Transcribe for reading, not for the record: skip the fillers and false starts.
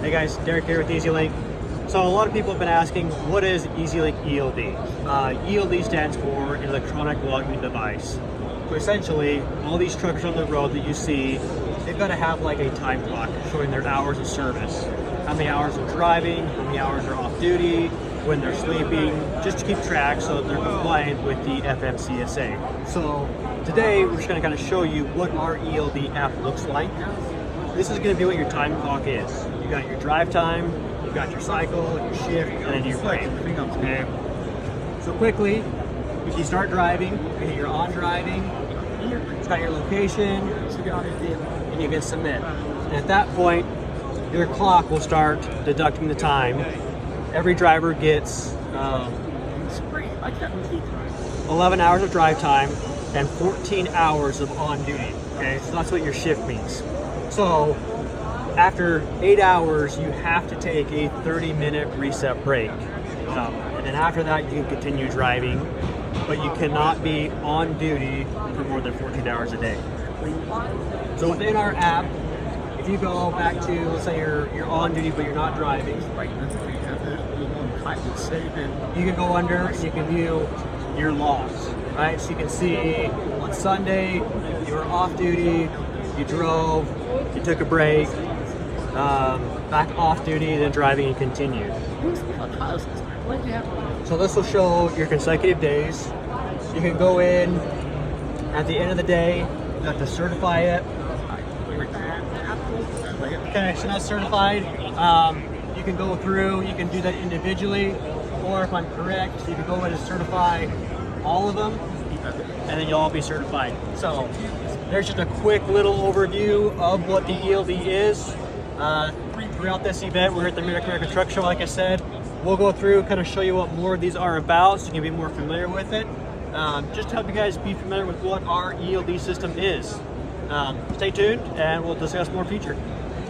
Hey guys, Derek here with EZLYNK. So a lot of people have been asking, what is EZLYNK ELD? ELD stands for Electronic Logging Device. So essentially, all these trucks on the road that you see, they've got to have like a time clock showing their hours of service. How many hours they're driving, how many hours are off duty, when they're sleeping, just to keep track so that they're compliant with the FMCSA. So today, we're just going to kind of show you what our ELD app looks like. This is going to be what your time clock is. You got your drive time, you've got your cycle, your shift, and then your break. Okay. So quickly, if you start driving, you're on driving, it's got your location, and you can submit. And at that point, your clock will start deducting the time. Every driver gets 11 hours of drive time and 14 hours of on duty. Okay, so that's what your shift means. So after 8 hours, you have to take a 30-minute reset break. And then after that, you can continue driving, but you cannot be on duty for more than 14 hours a day. So within our app, if you go back to, let's say you're on duty, but you're not driving, you can go under and you can view your logs, right? So you can see on Sunday, you were off duty, you drove, you took a break, back off duty, then driving and continued. So this will show your consecutive days. You can go in at the end of the day, you have to certify it. Okay, so that's certified. You can go through, you can do that individually, or if I'm correct, you can go in and certify all of them, and then you'll all be certified. So there's just a quick little overview of what the ELD is. Throughout this event, we're at the American Truck Show, like I said. We'll go through, kind of show you what more of these are about so you can be more familiar with it. Just to help you guys be familiar with what our ELD system is. Stay tuned and we'll discuss more future.